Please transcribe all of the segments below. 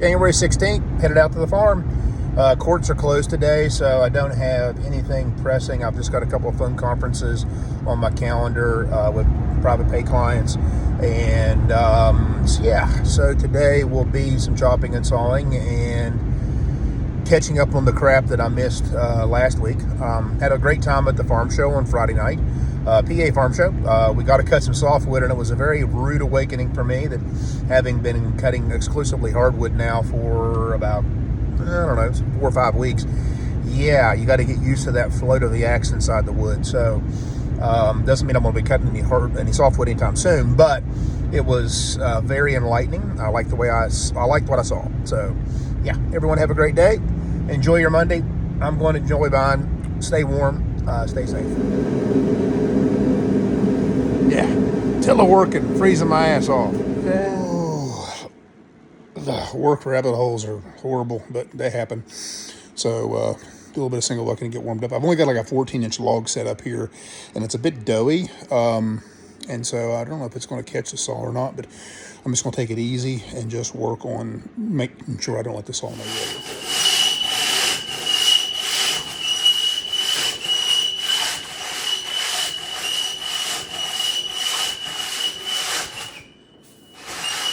January 16th, headed out to the farm. Courts are closed today, so I don't have anything pressing. I've just got a couple of phone conferences on my calendar with private pay clients. And so today will be some chopping and sawing and catching up on the crap that I missed last week. Had a great time at the farm show on Friday night. PA Farm Show. We got to cut some softwood, and it was a very rude awakening for me that having been cutting exclusively hardwood now for about, 4 or 5 weeks. Yeah, you got to get used to that float of the axe inside the wood. So, doesn't mean I'm going to be cutting any softwood anytime soon, but it was very enlightening. I liked the way I liked what I saw. So, yeah, everyone have a great day. Enjoy your Monday. I'm going to enjoy buying. Stay warm. Stay safe. Yeah, tiller working, freezing my ass off. Oh, the work rabbit holes are horrible, but they happen. So do a little bit of single looking and get warmed up. I've only got like a 14-inch log set up here, and it's a bit doughy. And so I don't know if it's going to catch the saw or not, but I'm just going to take it easy and just work on making sure I don't let the saw know later.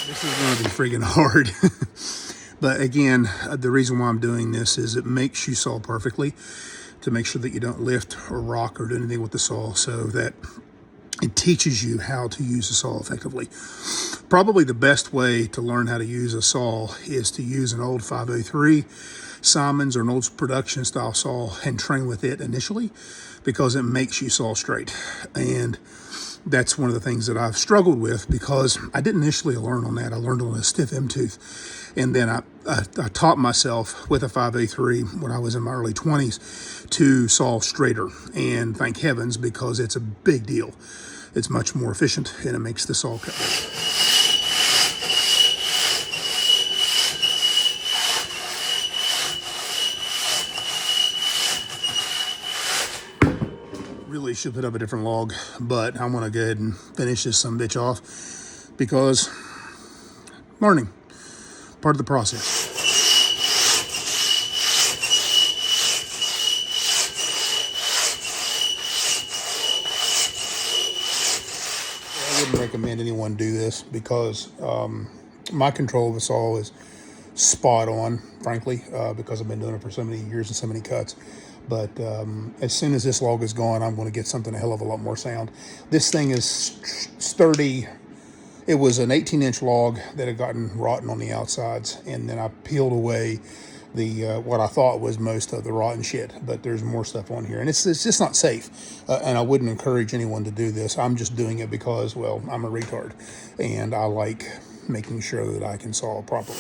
This is going to be friggin' hard. But again, the reason why I'm doing this is it makes you saw perfectly to make sure that you don't lift or rock or do anything with the saw, so that it teaches you how to use a saw effectively. Probably the best way to learn how to use a saw is to use an old 503 Simons or an old production style saw and train with it initially, because it makes you saw straight. And that's one of the things that I've struggled with, because I didn't initially learn on that. I learned on a stiff M-tooth. And then I taught myself with a 503 when I was in my early 20s to saw straighter. And thank heavens, because it's a big deal. It's much more efficient, and it makes the saw cut better. Really should put up a different log, but I'm gonna go ahead and finish this some bitch off, because learning, part of the process. I wouldn't recommend anyone do this, because my control of the saw is spot on, frankly, because I've been doing it for so many years and so many cuts. But as soon as this log is gone, I'm going to get something a hell of a lot more sound. This thing is sturdy. It was an 18-inch log that had gotten rotten on the outsides, and then I peeled away the what I thought was most of the rotten shit, but there's more stuff on here, and it's just not safe, and I wouldn't encourage anyone to do this. I'm just doing it because, well, I'm a retard, and I like making sure that I can saw properly.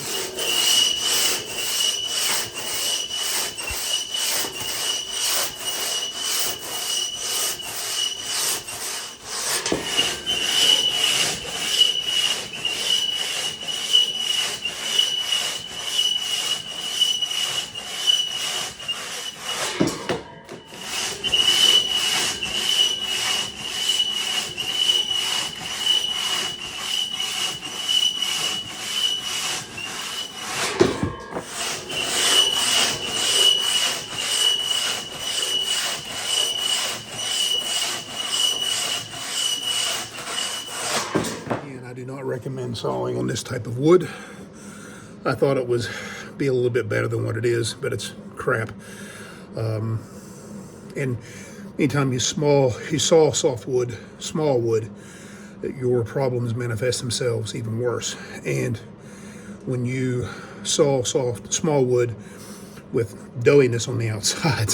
I do not recommend sawing on this type of wood. I thought it was be a little bit better than what it is, but it's crap. And anytime you saw softwood, small wood, your problems manifest themselves even worse. And when you saw small wood with doughiness on the outside,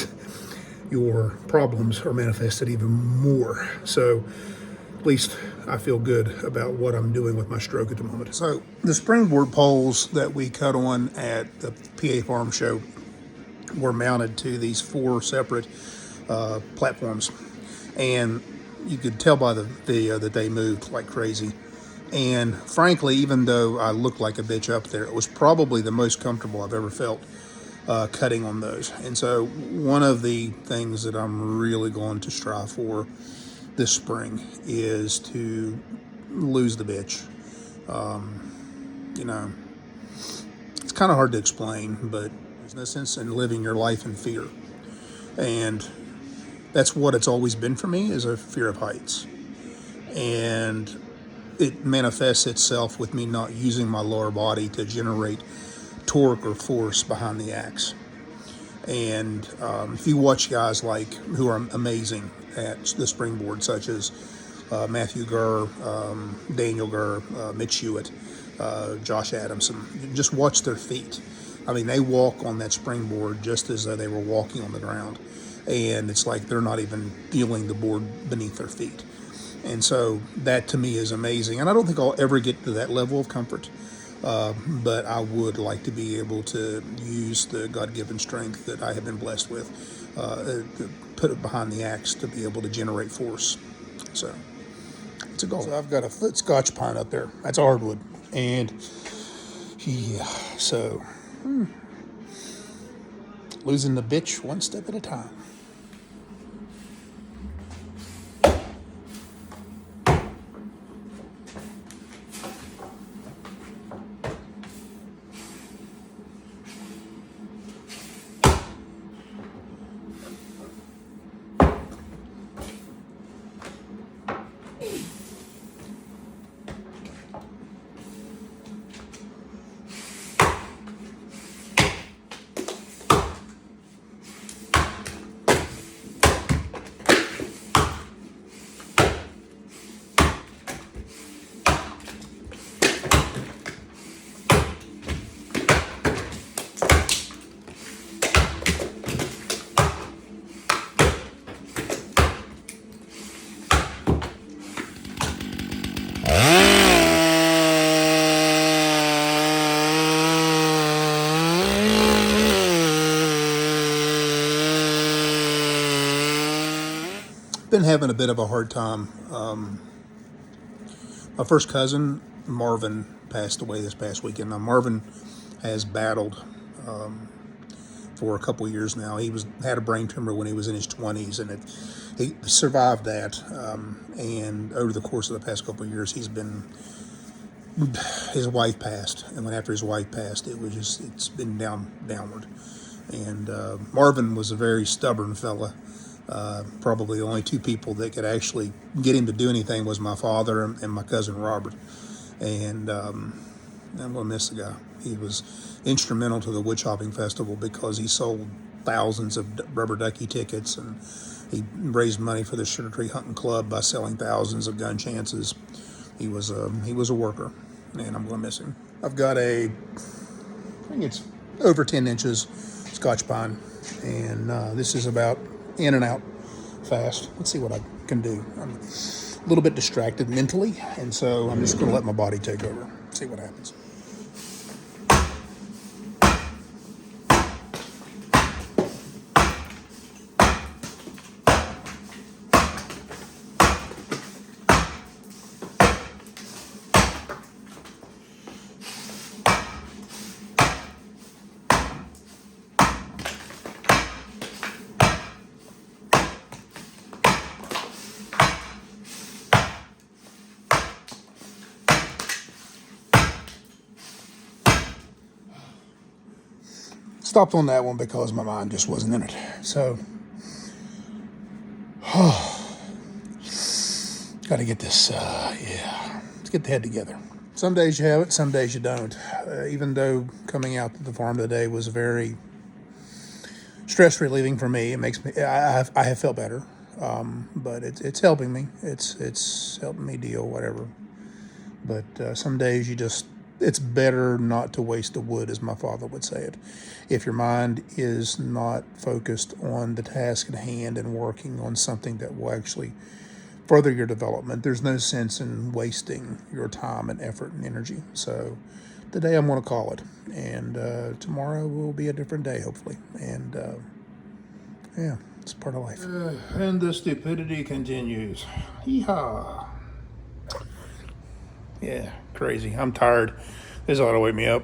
your problems are manifested even more. So at least I feel good about what I'm doing with my stroke at the moment. So the springboard poles that we cut on at the PA Farm Show were mounted to these 4 separate platforms, and you could tell by the video that they moved like crazy. And frankly, even though I looked like a bitch up there, it was probably the most comfortable I've ever felt cutting on those. And so one of the things that I'm really going to strive for this spring is to lose the bitch. kind of hard to explain, but there's no sense in living your life in fear. And that's what it's always been for me, is a fear of heights. And it manifests itself with me not using my lower body to generate torque or force behind the axe. And if you watch guys like who are amazing at the springboard, such as Matthew Gurr, Daniel Gurr, Mitch Hewitt, Josh Adamson, just watch their feet. I mean, they walk on that springboard just as though they were walking on the ground. And it's like they're not even feeling the board beneath their feet. And so that to me is amazing. And I don't think I'll ever get to that level of comfort. But I would like to be able to use the God-given strength that I have been blessed with, to put it behind the axe to be able to generate force. So it's a goal. So I've got a foot Scotch pine up there. That's a hardwood. And yeah, so losing the bitch one step at a time. Been having a bit of a hard time. My first cousin, Marvin, passed away this past weekend. Now, Marvin has battled for a couple years now. He had a brain tumor when he was in his 20s, and he survived that. And over the course of the past couple of years, his wife passed, and when after his wife passed, it's been downward. And Marvin was a very stubborn fella. Probably the only two people that could actually get him to do anything was my father and my cousin Robert. And I'm going to miss the guy. He was instrumental to the Wood Chopping Festival because he sold thousands of rubber ducky tickets, and he raised money for the Sugar Tree Hunting Club by selling thousands of gun chances. He was a worker, and I'm going to miss him. I've got I think it's over 10 inches Scotch pine, and this is about in and out fast. Let's see what I can do. I'm a little bit distracted mentally, and so I'm just going to let my body take over. See what happens. Stopped on that one because my mind just wasn't in it. So, got to get this, let's get the head together. Some days you have it, some days you don't. Even though coming out to the farm today was very stress relieving for me, it makes me, I have felt better. But it's helping me. It's helping me deal, whatever. But some days it's better not to waste the wood, as my father would say it. If your mind is not focused on the task at hand and working on something that will actually further your development, there's no sense in wasting your time and effort and energy. So today I'm going to call it. And tomorrow will be a different day, hopefully. And yeah, it's part of life. And the stupidity continues. Yeehaw. Yeah, crazy. I'm tired. This ought to wake me up.